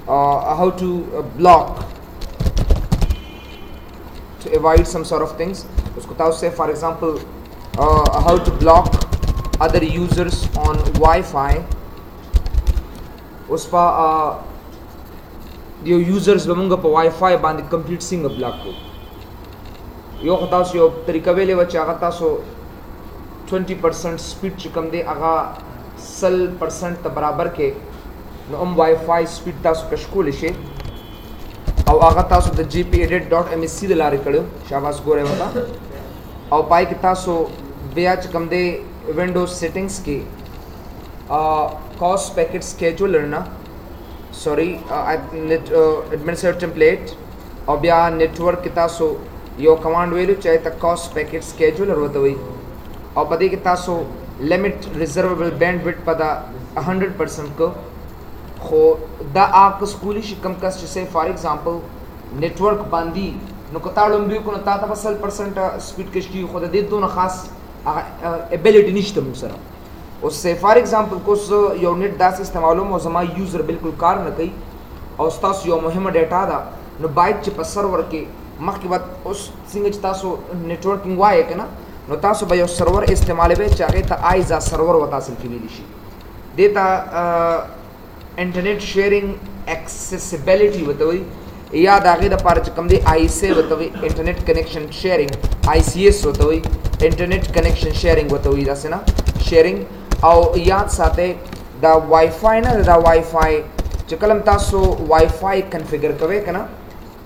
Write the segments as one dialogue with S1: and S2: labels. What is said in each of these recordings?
S1: how to block to avoid some sort of things. उसको ताऊ से for example how to block other users on Wi-Fi. उस पर यो users बमुंगा पर Wi-Fi बांध complete सिंग block को यो खताऊ से यो तरीका वेले वच्चे आगा तासो 20% स्पीड चिकम दे आगा 100% बराबर के न Wi-Fi स्पीड तासो कशकोल इशे और आगा तासो द gp-edit.msc दे लारे कड़ो शाबाश गोरे होता और पाई कि तासो बेया चिकम दे विंडोज सेटिंग्स की कॉस्ट पैकेट स्केड्यूलर ना सॉरी एडमिनिस्ट्रेटर टेम्पलेट और बिया नेटवर्क की तासो यो कमांड वेल्यू चाहे तक कॉस्ट पैकेट स्केड्यूलर होता हुई और पदे की तासो लिमिट रिजर्वेबल बैंडविड्थ पदा 100% को खो दा आक स्कूली शिकम कस जैसे फॉर एग्जांपल नेटवर्क बांधी नो कताड़म भी को ता ता 100% स्पीड कश्ती खुद दे दो ना खास एबिलिटी निश्चित मुसरा उससे फॉर एग्जांपल को यो नेट दास इस्तेमालो मो जमा यूजर बिल्कुल कार न कई और तास यो मुहिम डेटा दा नो बाइट च सर्वर के मख के बाद उस सिंग च तासो नेटवर्किंग वाए के ना नो तासो बयो सर्वर इस्तेमाल बे चाहे ता आइजा सर्वर वतासिल की मिलिशी देता इंटरनेट शेयरिंग एक्सेसिबिलिटी वतवी या दागे द पार च कम दे आईसे वतवी इंटरनेट कनेक्शन शेयरिंग आईसीएस वतवी इंटरनेट कनेक्शन शेयरिंग वतवी दासे ना शेयरिंग और याद साथे द वाईफाई ना द वाईफाई च कलम तासो वाईफाई कॉन्फ़िगर कवे कना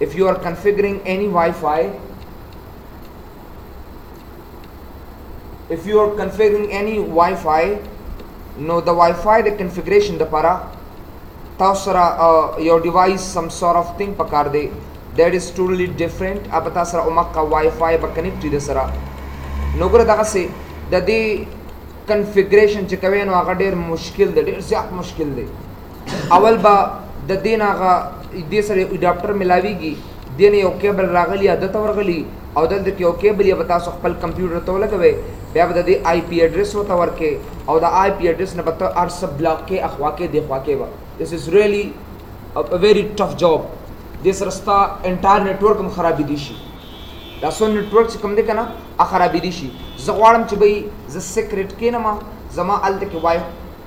S1: if you are configuring any Wi-Fi, if you are configuring any Wi-Fi, no the Wi-Fi the configuration the para tasara your device some sort of thing pakar de that is totally different ab tasara umakka Wi-Fi ba connect de sara nogre daga se the de configuration ch kave no aga der mushkil de der zyat mushkil de awal ba د دین هغه دې سره اډاپټر ملاويږي دین یو کیبل راغلی عادت ورغلی او دلته یو کیبل یې بتا سو خپل کمپیوټر ته لګوي بیا د دې آی پی ایڈریس وته ورکه او د آی پی ایڈریس نه پته ار سب بلاک کې اخوا کې دی خوا کې وا دس از ریلی ا ویری ټف جاب دې سره ستا انټایر نیټورک هم خرابې دي شي دا سو نیټورک چې کوم دی کنه ا خرابې دي شي زغواړم چې به ز سیکریټ کې نه ما زما الته کې وای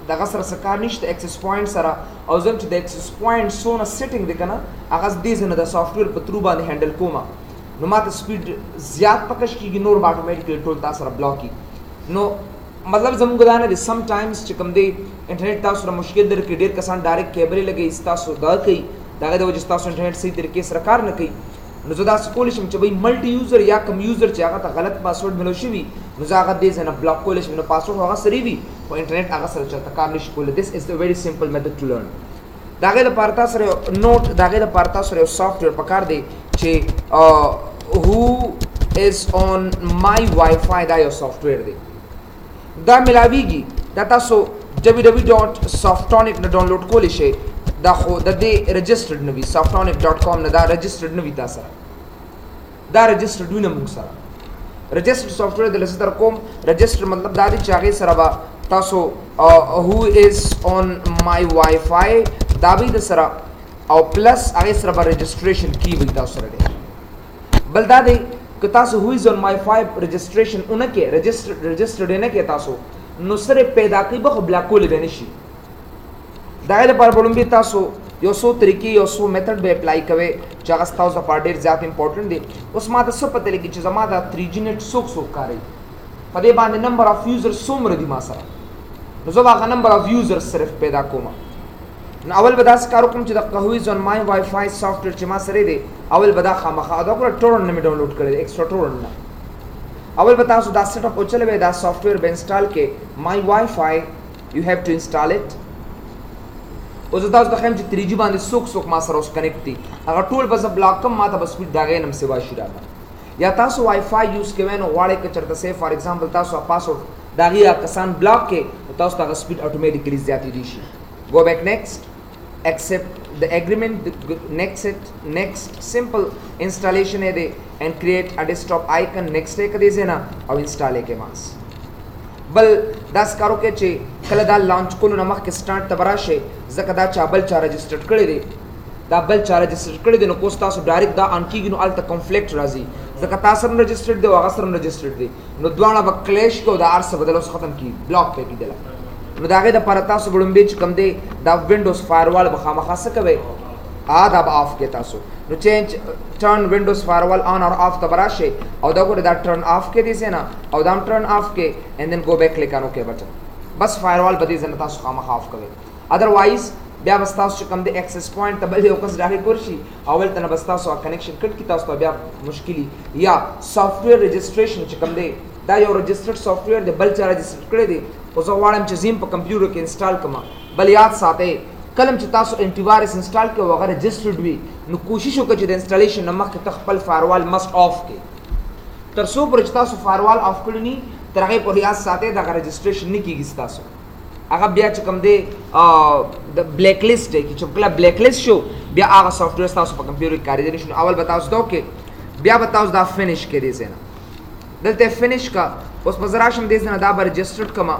S1: دغه سره سکار نشته ایکسس پوینټ سره او زم چې د ایکسس پوینټ سونه سیټینګ دی کنه هغه دې زنه د سافټویر په ترو باندې هندل کوما نو ماته سپیډ زیات پکش کیږي نور اتوماتیکلی ټول تاسو سره بلاکی نو مطلب زموږ غدانه دي سم ټایمز چې کوم دی انټرنیټ تاسو سره مشکل در کې ډیر کسان ډایرکټ کیبل لګي تاسو دا کوي دغه د وجه تاسو انټرنیټ صحیح طریقې سره کار نه کوي نو زه دا سکول شم چې به ملټي یوزر یا کم یوزر چې هغه ته غلط پاسورډ ملو شي وي نو زه هغه دې زنه بلاک کول شم نو پاسورډ هغه سری وي او انټرنیټ هغه سره چلته کار نشي کولای this is the very simple method to learn داغه د پارتا سره نوٹ داغه د پارتا سره سافټویر پکار دی چې who is on my Wi-Fi دا یو سافټویر دی دا ملاویږي دا تاسو www.softonic نه ډاونلوډ کولی شئ دا خو د دې رجسټرډ نوي softonic.com نه دا رجسټرډ نوي تاسو دا رجسټرډ ونه موږ سره رجسټرډ سافټویر د لسه تر کوم رجسټر مطلب دا دی چې هغه سره با تاسو who is on my Wi-Fi دا به د سره او پلس هغه سره به رجسټریشن کی وي تاسو سره بل دا دی که تاسو who is on my Wi-Fi رجسټریشن اونکه رجسټرډ نه کې تاسو نو سره پیدا کوي به بلاک کول به نشي دا لپاره پرم به تاسو یو څو طریقې یو څو میتھډ به اپلای کوي چې هغه تاسو لپاره ډیر زیات امپورټنت دي اوس ما ته څه پته لګي چې زما دا 3G نیټ څوک کاری په دې باندې نمبر اف یوزر څومره دي ما سره نو زه هغه نمبر اف یوزر صرف پیدا کوم نو اول به داس کار کوم چې د قهوی زون مای وای فای سافټویر چې ما سره دی اول به دا خامخا دا پر ټورن نه ډاونلوډ کړی ایکسترا ټورن نه اول به تاسو دا سیټ اپ وچلې دا سافټویر به انسټال کې مای وای فای یو هاف ټو انسټال اٹ او زه تاسو ته خیم چې 3G باندې څوک ما سره اوس کنیکټ دي هغه ټول به زه بلاک کوم ما ته بس سپیډ داغې نم سیوا شي راځي یا تاسو وای فای یوز کوئ نو غواړئ که چېرته سه فار ایگزامپل تاسو پاسورډ داغې کسان بلاک کې تاسو ته هغه سپیډ اتوماتیکلی زیاتېدی شي go back next accept the agreement next simple installation है दे and create a desktop icon next है कदे से ना और install है के मास बल दास कारो के चे कल दा launch को नमक के start तबराशे जकदा चाबल चा registered करे दे دا بل چا رجسټر کړی دی نو کوس تاسو ډایرکټ دا ان کیږي نو الته کنفلیکټ راځي ځکه تاسو سره رجسټرډ دی او هغه سره رجسټرډ دی نو دواړه به کلیش کو دا ارس بدل اوس ختم کی بلاک کې کیدل نو دا غي د پر تاسو بړم چې کم دی دا وینډوز فایروال به خامخا څه کوي دا به اف کې تاسو نو چینج ټرن وینډوز فایروال آن اور اف ته براشه او دا ګوره دا ټرن اف کې دي نه او دا ټرن اف کې اینڈ دین گو بیک کلیک آن اوکے بٹن بس فایروال به دې نه تاسو خامخا اف کوي ادروایز بیا بس تاسو کوم د ایکسس پوینټ ته بل یو کس ډایرکټ ورشي اول ته بس تاسو کنیکشن کټ کی تاسو بیا مشکلی یا سافټویر رجسټریشن چې کوم دی دا یو رجسټرډ سافټویر دی بل چا رجسټر کړی دی او زه غواړم چې زم په کمپیوټر کې انسټال کړم بل یاد ساتئ کلم چې تاسو انټي وایرس انسټال کړئ او هغه رجسټرډ وي نو کوشش وکړئ چې د انسټالیشن نه مخکې خپل فایروال مست آف کړئ تر څو پورې چې تاسو فایروال آف کړی نی تر هغه پورې یاد ساتئ دا رجسټریشن نه کیږي تاسو هغه بیا چې کوم دی د بلیک لیست دی چې کله بلیک لیست شو بیا هغه سافټویر تاسو په کمپیوټر کې کاری دی نشو اول به تاسو دا کې بیا به تاسو دا فینیش کړئ زنه دلته فینیش کا اوس په زراشم دې زنه دا به رجسټرډ کما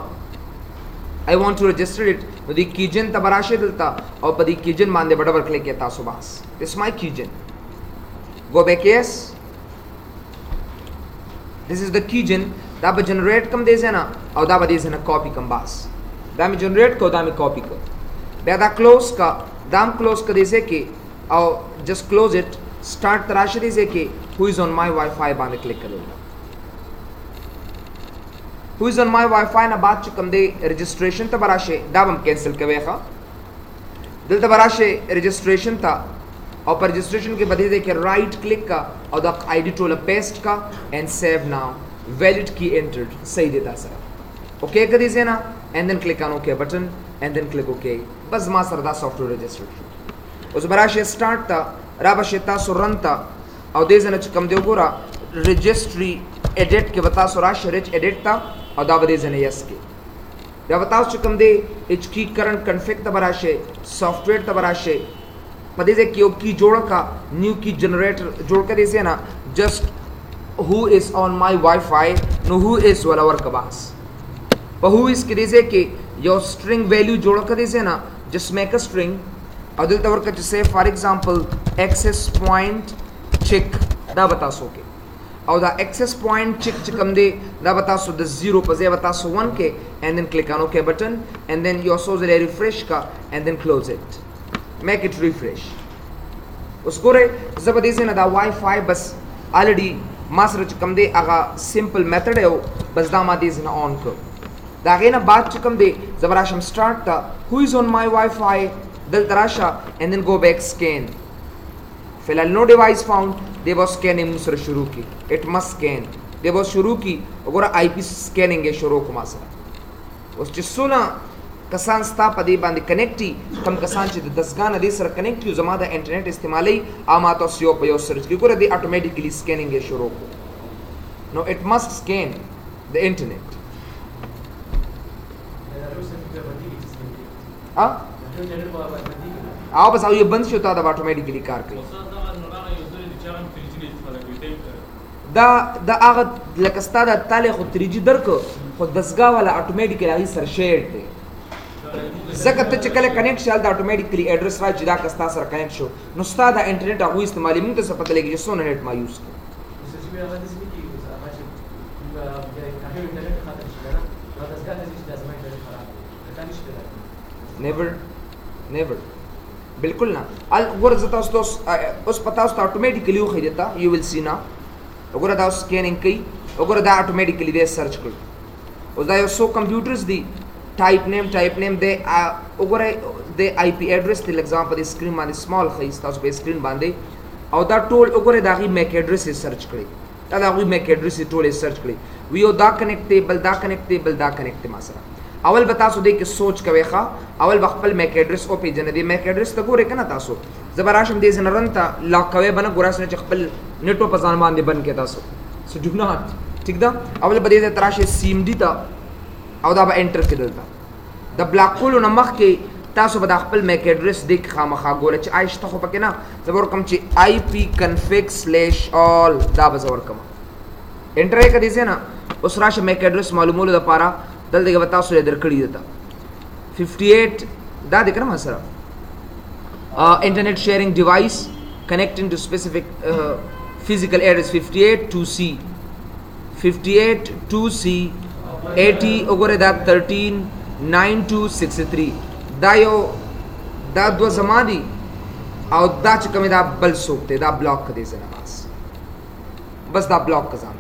S1: I want to register it نو دی کیجن ته براشه دلته او په دې کیجن باندې به ډبل کلیک کړئ تاسو بس this my keygen go back yes this is the keygen دا به جنریټ کم دی زنه او دا به دې زنه کاپی کم بس دا می جنریټ کو دا می کاپی کو بیا دا کلوز کا دام کلوز کا دیسه کې او جسٹ کلوز اٹ سٹارٹ تراشه دیسه کې who is on my Wi-Fi باندې کلیک کړئ who is on my Wi-Fi نه بعد چې کوم دی رجسټریشن ته براشه دا هم کینسل کوي ښه دلته براشه رجسټریشن ته او پر رجسټریشن کې بدې دې کې رائټ کلیک کا او دا آی ډی ټوله پیسټ کا اینڈ سیو ناو ویلډ کی انټرډ صحیح دی تاسو اوکے کړئ زینا and then click on OK button and then click OK بس ما سره دا سافټویر رجسټر شو اوس براشه سٹارټ تا را بشه تاسو رن تا او دې زنه چې کوم دی وګوره رجسټری ایډیټ کې وتا سو راشه ریچ ایډیټ تا او دا به زنه یس کې دا وتا چې کوم دی اچ کی کرنٹ کنفیګ ته براشه سافټویر ته براشه پدې دې کې یو کی جوړ کا نیو کی جنریټر جوړ کړئ زه نه جسٹ who is on my Wi-Fi نو who is ولا ور کباس په who is کې دیسه کې یو string value جوړ کړئ دیسه نه just make a string او دلته ورکړه چې say for example access point check دا بتا سو کې او دا access point check چې کوم دی دا بتا سو د 0 په ځای بتا سو 1 کې and then click on OK button and then you also refresh کا and then close it make it refresh اوس ګوره زبردست نه دا Wi-Fi بس already ما سره چې کوم دی هغه simple method یو بس دا ما دې نه on کو دا غینه بعد چې کوم دی زبراشم start تا who is on my Wi-Fi دل تراشا and then go back scan فی الحال no device found they was scanning سره شروع کی it must scan they was شروع کی وګوره IP scanning یې شروع کوم سره اوس چې سونه کسان ستا په دې باندې کنیکټي کم کسان چې د دسګانه دې سره کنیکټ یو زما د انټرنیټ استعمالي اما تاسو یو په یو سرچ کې ګوره دې اتوماتیکلی سکینینګ یې شروع کو نو اټ مست سکین د انټرنیټ او بس او یو بند شو تا د اتوماتیکلی کار کوي دا هغه لکه ستا د تاله خو 3G درکو خو دسګا والا اتوماتیکلی هغه سره شیر دی زکه ته چې کله کنیکټ شال دا اتوماتیکلی ایډریس راځي چې دا کستا سره کنیکټ شو نو ستا د انټرنیټ هغه استعمالي موږ ته څه پته لګي چې څونه نت ما یوز کوو never بالکل نه ګور زه تاسو اوس پتا اوس اتوماتیکلی خو دیتا یو ویل سی نا وګوره دا سکینینګ کوي وګوره دا اتوماتیکلی دې سرچ کړ او دا یو سو کمپیوټرز دي type name دې وګوره د آی پی ایډریس ته لګزام په سکرین باندې سمال خیس تاسو په سکرین باندې او دا ټول وګوره دا غي میک ایډریس سرچ کړئ دا غي میک ایډریس ټول سرچ کړئ ویو دا کنیکټیبل دا کنیکټ ما سره اول بتا سو دې کې سوچ کوي ښا اول خپل میک ایډریس او پیجن دې میک ایډریس ته ګوره کنه تاسو زبراشم دې زنرن ته لاک کوي بنه ګورا سره خپل نیټو په ځان باندې بن کې تاسو سو ډو ناٹ ٹھیک دا اول بده تراشه سیم ډی تا او دا به انټر کړل د بلاک کولو نمخ کې تاسو به خپل میک ایډریس دې خامخا ګوره چې آیشته خو پکې نه زبر کوم چې ip config/all دا به زور کوم انټر یې کړئ نه اوس راشه میک ایډریس معلومولو لپاره دلته به تاسو یې درکړی دیتا 58 دا دې کړم سره internet sharing device connecting to specific physical address 58 2C 80 وګوره دا 139263 دا یو دا دو زما دي او دا چې کومه دا بل سوکته دا بلاک کړي زنه بس دا بلاک کا ځان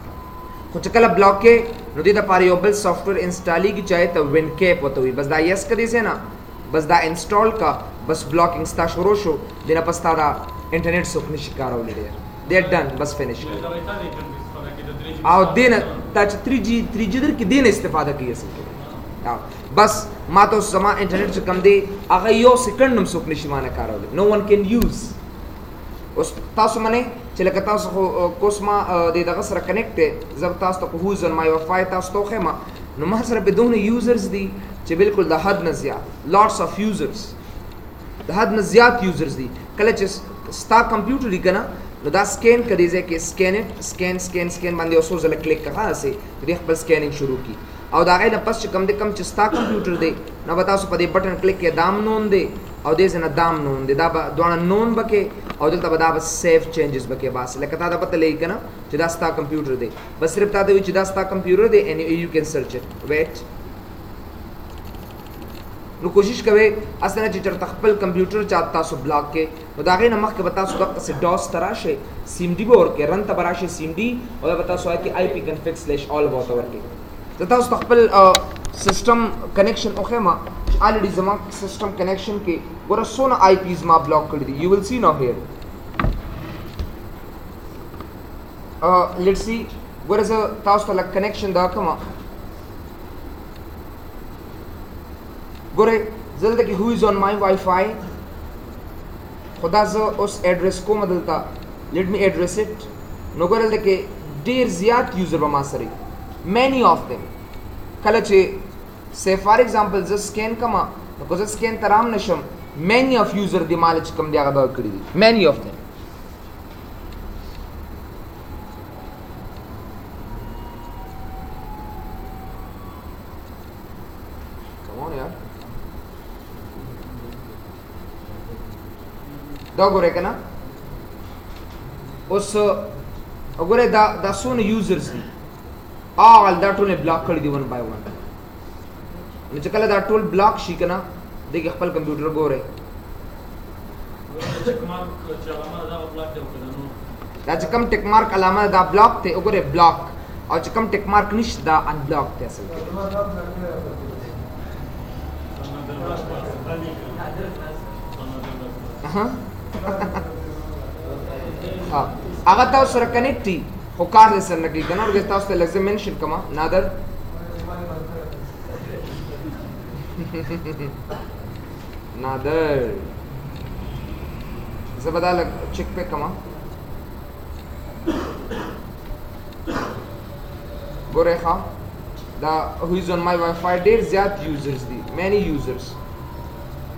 S1: خو چې کله بلاک کې نو دې د پاره یو بل سافټویر انسټالي کی چاہے ته وین کیپ وته وي بس دا یس کړي زنه بس دا انسټال کا بس بلاکینګ ستا شروع شو دنه پستا دا انټرنیټ سوک نشي کارولې دې ډن بس فینیش او دینه دا چې 3G در کې دینه استفاده کوي اصل کې بس ما ته زما انټرنیټ چې کم دی هغه یو سکند هم څوک نشي مانه کارول نو ون کین یوز اوس تاسو منه چې لکه تاسو کوسما د دغه سره کنیکټ زب تاسو ته هوز ان مای وایفای تاسو ته خما نو ما سره بدون یوزرز دي چې بالکل د حد نه زیات لاټس اف یوزرز د حد نه زیات یوزرز دي کله چې ستا کمپیوټر دی کنه نو دا سکین کړي ځکه سکین باندې اوسو ځل کلیک کړه سي دې خپل سکینینګ شروع کی او دا غي نه پس چې کم دې کم چې ستا کمپیوټر دی نو به تاسو په دې بٹن کلیک کې دام نون دی او دې زنه دام نون دی دا دوه نون بکې او دلته به دا سیف چینجز بکې بس لکه تا دا پته لې کنه چې دا ستا کمپیوټر دی بس صرف تا دې چې دا ستا کمپیوټر دی and you can search it wait نو کوشش کوي اسنه چې چرته خپل کمپیوټر چاته تاسو بلاک کې نو دا غي نه مخ کې به تاسو دغه څه ډاس تراشه سیم ډي ور کې رن تبراشه سیم ډي او به تاسو وايي کې ip-config/all وته ورکې تاسو خپل سیستم کنیکشن او خما already زما سیستم کنیکشن کې ګوره سونه IPs ما بلاک کړی دي you will see now here let's see ګوره زه تاسو ته کنیکشن دا کوم ګوره زلته کې who is on my Wi-Fi خدا زه اوس ایڈریس کوم دلته let me address it نو ګوره دلته کې ډیر زیات یوزر به ما سره many of them کله چې say for example زه سکین کما نو زه سکین ترام نشم many of user دی مال چې کوم دی هغه کړی دي many of them come on yaar دا ګوره کنه اوس وګوره دا سونه یوزرز دي all دا ټول بلاک کړی دي ون بای ون نو چې کله دا ټول بلاک شي کنه دغه خپل کمپیوټر ګوره دا چې کوم ټیک مارک علامه دا بلاک ته وګوره بلاک او چې کوم ټیک مارک نشته دا ان بلاک ته اصل ها هغه تاسو سره کنیکټ دي خو کار دې سره لګي کنه ورګه تاسو ته لازم منشن کما نادر نادر زبدا لګ چیک په کما ګوره ښا دا who is on my Wi-Fi ډیر زیات یوزرز دي many users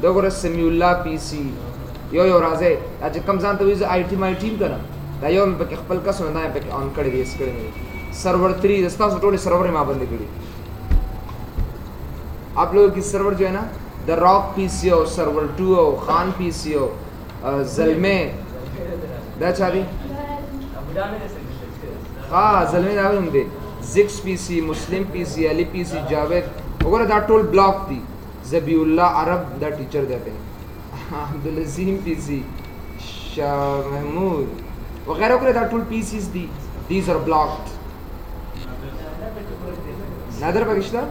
S1: دا ګوره سمیولا پی سی یو راځي چې کم ځان ته ویزه IT my team کنه دا یو په خپل کس نه په اون کړی دی اس کړی سرور 3 دستا ټول سرور ما بند کړی आप लोगों की सर्वर जो है ना the rock PC और सर्वर 2 और खान पीसी और जलमे दा चाबी हाँ जलमे दावे हम दे जिक्स पीसी मुस्लिम पीसी अली पीसी जावेद वगैरह दा टोल ब्लॉक थी जबीउल्लाह अरब दा टीचर देते हैं अब्दुल अजीम पीसी शाह महमूद वगैरह वगैरह दा टोल पीसीज दी these are blocked नादर Pakistan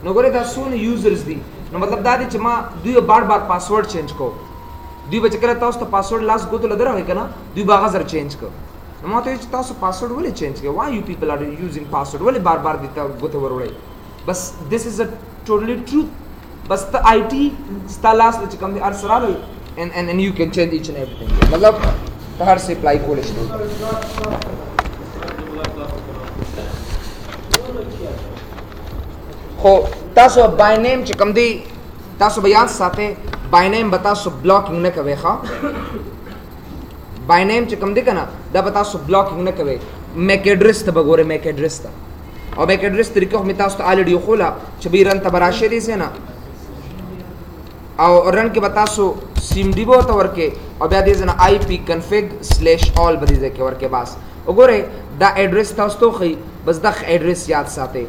S1: نو ګوره دا سونه یوزرز دي نو مطلب دا دی چې ما دوی بار پاسورډ چینج کو دوی به کله تاسو ته پاسورډ لاس غوته لدر وای کنه دوی باغ زر چینج کو نو ماته چې تاسو پاسورډ ولې چینج کوي why you people are using password ولې بار دي ته غوته وروړي بس this is a totally truth بس ته IT ستا لاس چې کوم دي ارسرال and you can change each and everything مطلب ته هر څه اپلای کول شي خو تاسو باي نیم چې کوم دی تاسو بیان ساته باي نیم به تاسو بلاکینګ نه کوي ښا باي نیم چې کوم دی کنه دا به تاسو بلاکینګ نه کوي میک ایڈریس ته وګوره میک ایڈریس ته او بیک ایڈریس طریقه خو مې تاسو ته الریډي خوله چې به رن ته براشه دي سه نه او رن کې به تاسو سیم ډي به ورته ورکې او بیا دې ځنه IP config/all به دې ځای کې ورکې بس وګورئ دا ایډریس تاسو ته ښیي بس دا ایډریس یاد ساتئ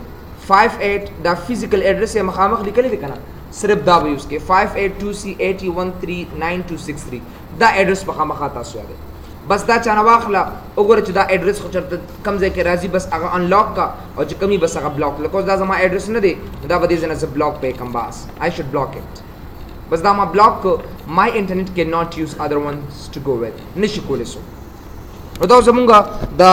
S1: 58 دا فزیکل ایډریس یې مخامخ لیکلی دی که نه صرف دا به یوز کې 5823813963 دا ایډریس مخامخه تاسو یادئ بس دا چانه واخله وګوره چې دا ایډریس خو چېرته کوم ځای کې راځي بس هغه انلاک کا او چې کمی بس هغه بلاک لکه اوس دا زما ایډریس نه دی دا به دې ځای نه زه بلاک پې کړم بس I should block it بس دا ما بلاک کو my internet cannot use other ones to go with نشي کولی سو نو دا زمونږ د